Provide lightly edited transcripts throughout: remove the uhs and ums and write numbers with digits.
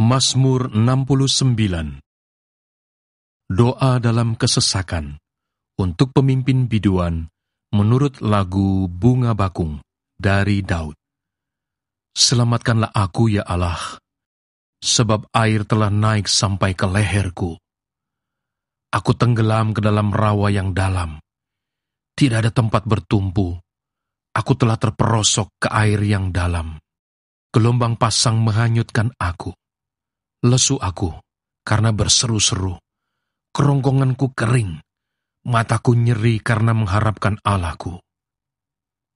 Mazmur 69. Doa dalam kesesakan untuk pemimpin biduan menurut lagu Bunga Bakung dari Daud. Selamatkanlah aku, ya Allah, sebab air telah naik sampai ke leherku. Aku tenggelam ke dalam rawa yang dalam. Tidak ada tempat bertumpu. Aku telah terperosok ke air yang dalam. Gelombang pasang menghanyutkan aku. Lesu aku karena berseru-seru. Kerongkonganku kering. Mataku nyeri karena mengharapkan Allahku.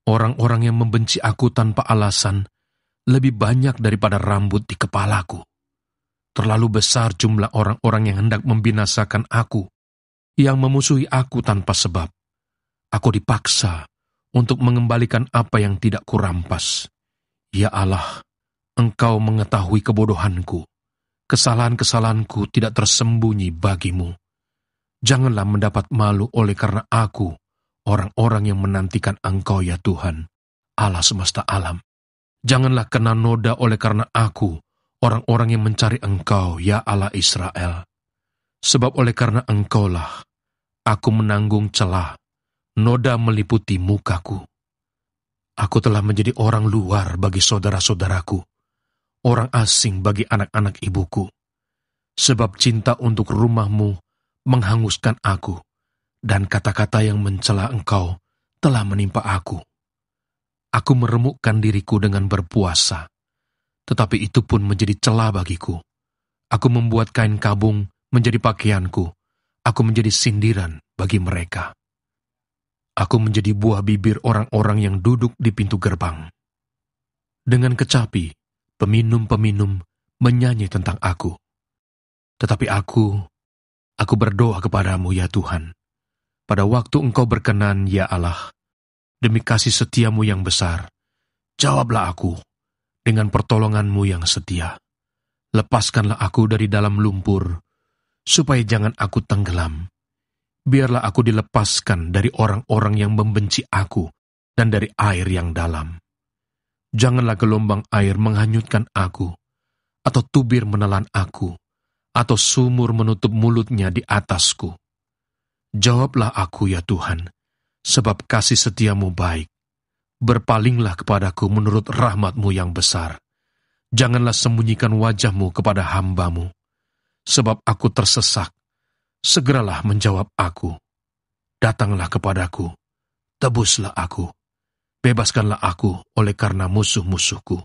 Orang-orang yang membenci aku tanpa alasan lebih banyak daripada rambut di kepalaku. Terlalu besar jumlah orang-orang yang hendak membinasakan aku, yang memusuhi aku tanpa sebab. Aku dipaksa untuk mengembalikan apa yang tidak kurampas. Ya Allah, Engkau mengetahui kebodohanku. Kesalahan-kesalahanku tidak tersembunyi bagimu. Janganlah mendapat malu oleh karena aku, orang-orang yang menantikan Engkau, ya Tuhan, Allah semesta alam. Janganlah kena noda oleh karena aku, orang-orang yang mencari Engkau, ya Allah Israel. Sebab oleh karena Engkaulah, aku menanggung celah, noda meliputi mukaku. Aku telah menjadi orang luar bagi saudara-saudaraku, orang asing bagi anak-anak ibuku. Sebab cinta untuk rumah-Mu menghanguskan aku, dan kata-kata yang mencela Engkau telah menimpa aku. Aku meremukkan diriku dengan berpuasa, tetapi itu pun menjadi celah bagiku. Aku membuat kain kabung menjadi pakaianku, aku menjadi sindiran bagi mereka. Aku menjadi buah bibir orang-orang yang duduk di pintu gerbang. Dengan kecapi, peminum-peminum menyanyi tentang aku. Tetapi aku berdoa kepadamu, ya Tuhan. Pada waktu Engkau berkenan, ya Allah, demi kasih setiamu yang besar, jawablah aku dengan pertolonganmu yang setia. Lepaskanlah aku dari dalam lumpur, supaya jangan aku tenggelam. Biarlah aku dilepaskan dari orang-orang yang membenci aku dan dari air yang dalam. Janganlah gelombang air menghanyutkan aku, atau tubir menelan aku, atau sumur menutup mulutnya di atasku. Jawablah aku, ya Tuhan, sebab kasih setiamu baik. Berpalinglah kepadaku menurut rahmat-Mu yang besar. Janganlah sembunyikan wajah-Mu kepada hamba-Mu. Sebab aku tersesak, segeralah menjawab aku. Datanglah kepadaku, tebuslah aku. Bebaskanlah aku oleh karena musuh-musuhku.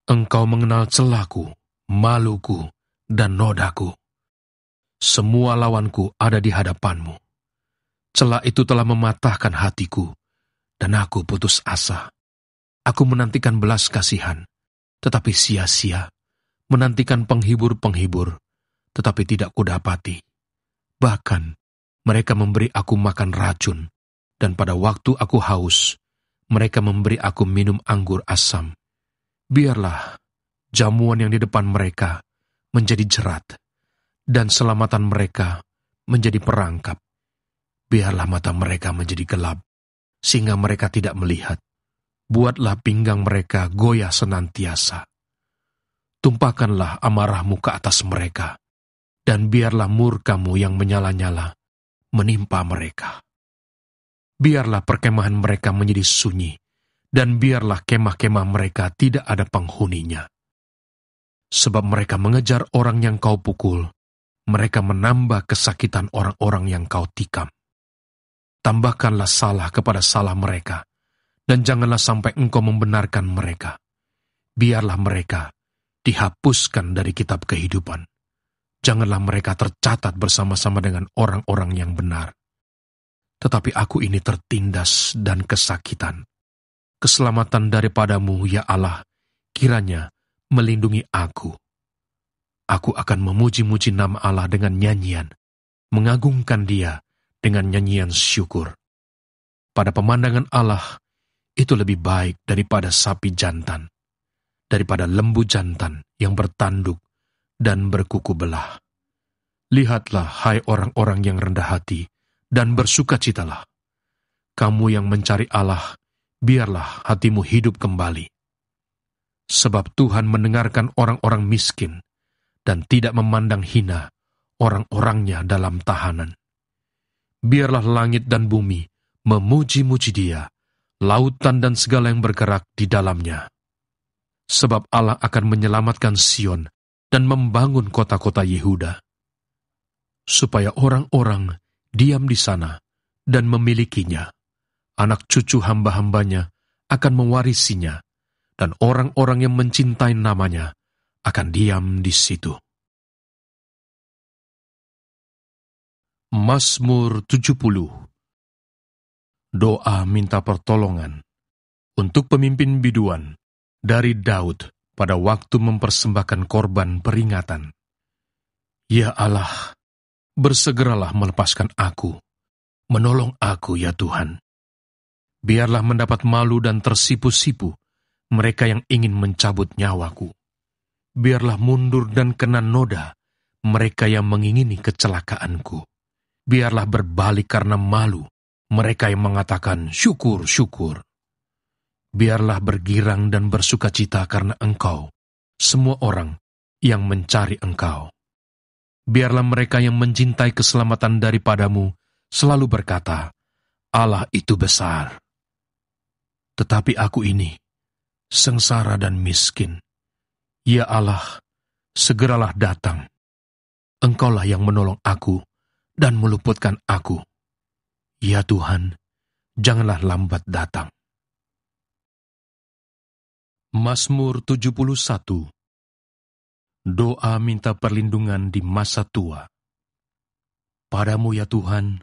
Engkau mengenal celahku, maluku, dan nodaku. Semua lawanku ada di hadapan-Mu. Celah itu telah mematahkan hatiku, dan aku putus asa. Aku menantikan belas kasihan, tetapi sia-sia. Menantikan penghibur-penghibur, tetapi tidak kudapati. Bahkan, mereka memberi aku makan racun, dan pada waktu aku haus, mereka memberi aku minum anggur asam. Biarlah jamuan yang di depan mereka menjadi jerat, dan selamatan mereka menjadi perangkap. Biarlah mata mereka menjadi gelap, sehingga mereka tidak melihat. Buatlah pinggang mereka goyah senantiasa. Tumpahkanlah amarah-Mu ke atas mereka, dan biarlah murka-Mu yang menyala-nyala menimpa mereka. Biarlah perkemahan mereka menjadi sunyi, dan biarlah kemah-kemah mereka tidak ada penghuninya. Sebab mereka mengejar orang yang Kau pukul, mereka menambah kesakitan orang-orang yang Kau tikam. Tambahkanlah salah kepada salah mereka, dan janganlah sampai Engkau membenarkan mereka. Biarlah mereka dihapuskan dari kitab kehidupan. Janganlah mereka tercatat bersama-sama dengan orang-orang yang benar. Tetapi aku ini tertindas dan kesakitan. Keselamatan daripada-Mu, ya Allah, kiranya melindungi aku. Aku akan memuji-muji nama Allah dengan nyanyian, mengagungkan Dia dengan nyanyian syukur. Pada pemandangan Allah, itu lebih baik daripada sapi jantan, daripada lembu jantan yang bertanduk dan berkuku belah. Lihatlah, hai orang-orang yang rendah hati, dan bersukacitalah. Kamu yang mencari Allah, biarlah hatimu hidup kembali. Sebab Tuhan mendengarkan orang-orang miskin dan tidak memandang hina orang-orangnya dalam tahanan. Biarlah langit dan bumi memuji-muji Dia, lautan dan segala yang bergerak di dalamnya. Sebab Allah akan menyelamatkan Sion dan membangun kota-kota Yehuda, supaya orang-orang diam di sana dan memilikinya. Anak cucu hamba-hambanya akan mewarisinya, dan orang-orang yang mencintai namanya akan diam di situ. Mazmur 70. Doa minta pertolongan untuk pemimpin biduan dari Daud pada waktu mempersembahkan korban peringatan. Ya Allah, bersegeralah melepaskan aku, menolong aku ya Tuhan. Biarlah mendapat malu dan tersipu-sipu mereka yang ingin mencabut nyawaku. Biarlah mundur dan kena noda mereka yang mengingini kecelakaanku. Biarlah berbalik karena malu mereka yang mengatakan syukur, syukur. Biarlah bergirang dan bersukacita karena Engkau, semua orang yang mencari Engkau. Biarlah mereka yang mencintai keselamatan daripadamu selalu berkata, Allah itu besar. Tetapi aku ini sengsara dan miskin. Ya Allah, segeralah datang. Engkaulah yang menolong aku dan meluputkan aku. Ya Tuhan, janganlah lambat datang. Mazmur 71. Doa minta perlindungan di masa tua. Padamu ya Tuhan,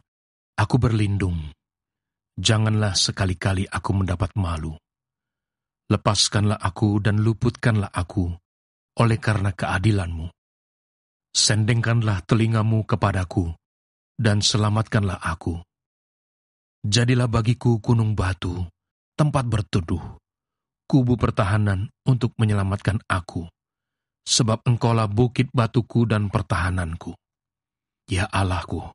aku berlindung. Janganlah sekali-kali aku mendapat malu. Lepaskanlah aku dan luputkanlah aku oleh karena keadilan-Mu. Sendengkanlah telingamu kepadaku dan selamatkanlah aku. Jadilah bagiku gunung batu, tempat berteduh, kubu pertahanan untuk menyelamatkan aku, sebab Engkaulah bukit batuku dan pertahananku. Ya Allahku,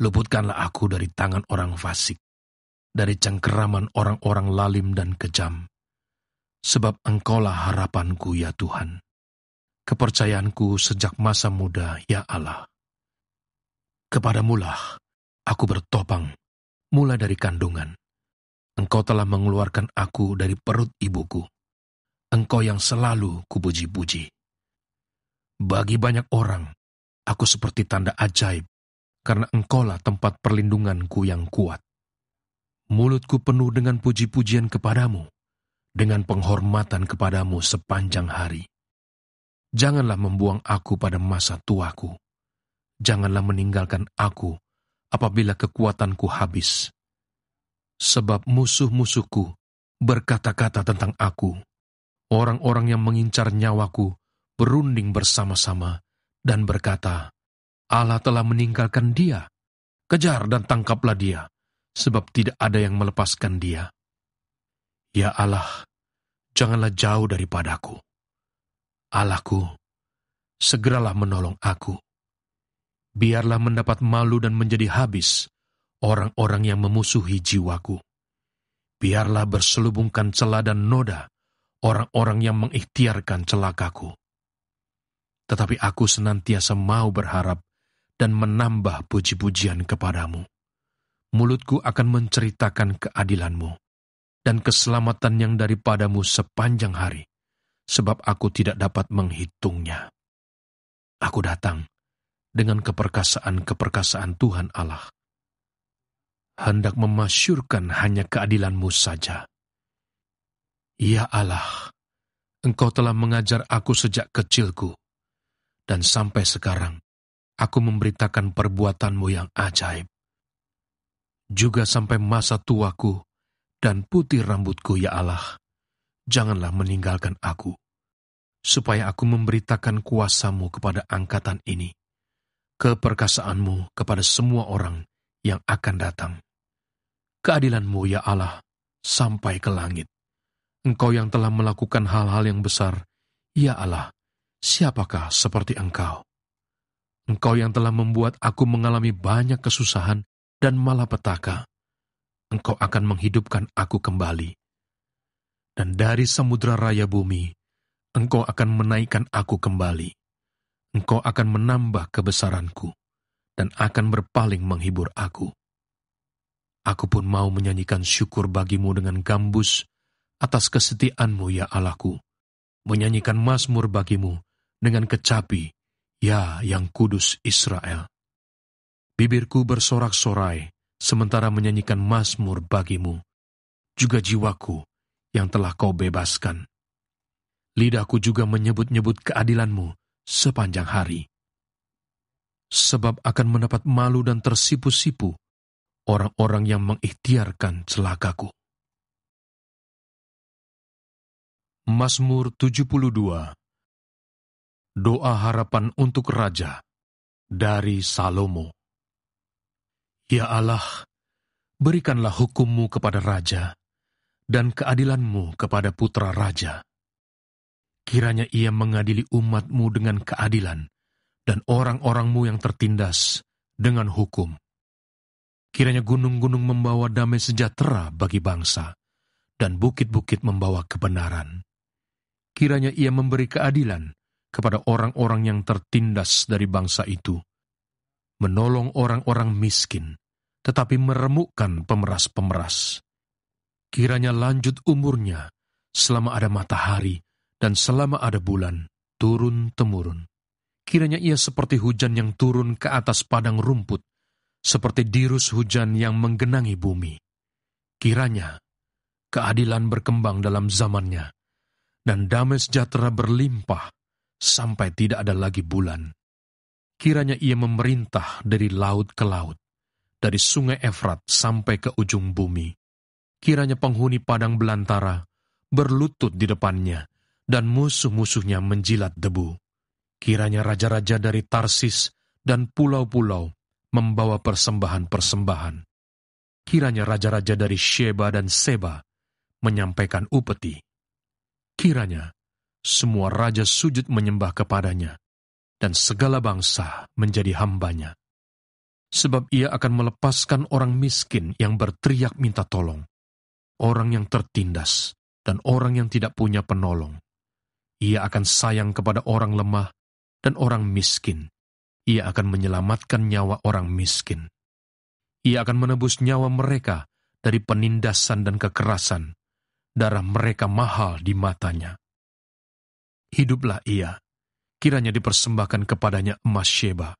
luputkanlah aku dari tangan orang fasik, dari cengkeraman orang-orang lalim dan kejam, sebab Engkaulah harapanku ya Tuhan, kepercayaanku sejak masa muda ya Allah. Kepadamulah aku bertopang mulai dari kandungan. Engkau telah mengeluarkan aku dari perut ibuku. Engkau yang selalu kupuji-puji. Bagi banyak orang, aku seperti tanda ajaib, karena Engkaulah tempat perlindunganku yang kuat. Mulutku penuh dengan puji-pujian kepadamu, dengan penghormatan kepadamu sepanjang hari. Janganlah membuang aku pada masa tuaku. Janganlah meninggalkan aku apabila kekuatanku habis. Sebab musuh-musuhku berkata-kata tentang aku. Orang-orang yang mengincar nyawaku berunding bersama-sama dan berkata, Allah telah meninggalkan dia. Kejar dan tangkaplah dia, sebab tidak ada yang melepaskan dia. Ya Allah, janganlah jauh daripadaku. Allahku, segeralah menolong aku. Biarlah mendapat malu dan menjadi habis orang-orang yang memusuhi jiwaku. Biarlah berselubungkan celah dan noda orang-orang yang mengikhtiarkan celakaku. Tetapi aku senantiasa mau berharap dan menambah puji-pujian kepadamu. Mulutku akan menceritakan keadilan-Mu dan keselamatan yang daripadamu sepanjang hari, sebab aku tidak dapat menghitungnya. Aku datang dengan keperkasaan-keperkasaan Tuhan Allah, hendak memasyurkan hanya keadilan-Mu saja. Ya Allah, Engkau telah mengajar aku sejak kecilku, dan sampai sekarang aku memberitakan perbuatan-Mu yang ajaib. Juga sampai masa tuaku dan putih rambutku, ya Allah, janganlah meninggalkan aku, supaya aku memberitakan kuasa-Mu kepada angkatan ini, keperkasaan-Mu kepada semua orang yang akan datang. Keadilan-Mu, ya Allah, sampai ke langit. Engkau yang telah melakukan hal-hal yang besar, ya Allah, siapakah seperti Engkau? Engkau yang telah membuat aku mengalami banyak kesusahan dan malapetaka. Engkau akan menghidupkan aku kembali. Dan dari samudera raya bumi, Engkau akan menaikkan aku kembali. Engkau akan menambah kebesaranku, dan akan berpaling menghibur aku. Aku pun mau menyanyikan syukur bagimu dengan gambus atas kesetiaanmu, ya Allahku, menyanyikan mazmur bagimu dengan kecapi, ya yang kudus Israel. Bibirku bersorak-sorai sementara menyanyikan mazmur bagimu, juga jiwaku yang telah kau bebaskan. Lidahku juga menyebut-nyebut keadilanmu sepanjang hari. Sebab akan mendapat malu dan tersipu-sipu orang-orang yang mengikhtiarkan celakaku. Mazmur 72. Doa harapan untuk Raja dari Salomo. Ya Allah, berikanlah hukum-Mu kepada Raja, dan keadilan-Mu kepada putra Raja. Kiranya ia mengadili umat-Mu dengan keadilan, dan orang-orang-Mu yang tertindas dengan hukum. Kiranya gunung-gunung membawa damai sejahtera bagi bangsa, dan bukit-bukit membawa kebenaran. Kiranya ia memberi keadilan kepada orang-orang yang tertindas dari bangsa itu, menolong orang-orang miskin, tetapi meremukkan pemeras-pemeras. Kiranya lanjut umurnya selama ada matahari dan selama ada bulan, turun-temurun. Kiranya ia seperti hujan yang turun ke atas padang rumput, seperti dirus hujan yang menggenangi bumi. Kiranya keadilan berkembang dalam zamannya, dan damai sejahtera berlimpah sampai tidak ada lagi bulan. Kiranya ia memerintah dari laut ke laut, dari sungai Efrat sampai ke ujung bumi. Kiranya penghuni padang belantara berlutut di depannya, dan musuh-musuhnya menjilat debu. Kiranya raja-raja dari Tarsis dan pulau-pulau membawa persembahan-persembahan. Kiranya raja-raja dari Sheba dan Seba menyampaikan upeti. Kiranya semua raja sujud menyembah kepadanya, dan segala bangsa menjadi hambanya. Sebab ia akan melepaskan orang miskin yang berteriak minta tolong, orang yang tertindas, dan orang yang tidak punya penolong. Ia akan sayang kepada orang lemah dan orang miskin. Ia akan menyelamatkan nyawa orang miskin. Ia akan menebus nyawa mereka dari penindasan dan kekerasan. Darah mereka mahal di matanya. Hiduplah ia, kiranya dipersembahkan kepadanya emas Sheba.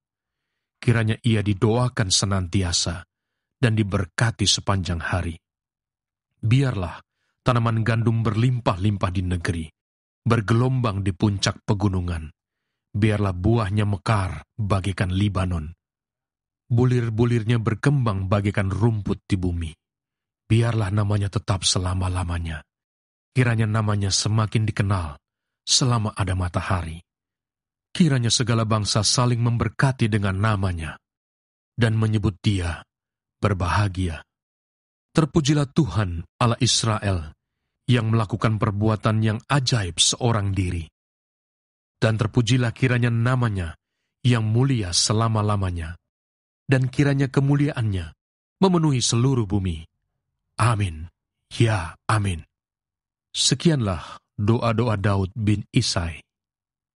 Kiranya ia didoakan senantiasa dan diberkati sepanjang hari. Biarlah tanaman gandum berlimpah-limpah di negeri, bergelombang di puncak pegunungan. Biarlah buahnya mekar bagaikan Libanon. Bulir-bulirnya berkembang bagaikan rumput di bumi. Biarlah namanya tetap selama-lamanya. Kiranya namanya semakin dikenal selama ada matahari. Kiranya segala bangsa saling memberkati dengan namanya dan menyebut dia berbahagia. Terpujilah Tuhan Allah Israel yang melakukan perbuatan yang ajaib seorang diri. Dan terpujilah kiranya namanya yang mulia selama-lamanya. Dan kiranya kemuliaannya memenuhi seluruh bumi. Amin. Ya, amin. Sekianlah doa-doa Daud bin Isai.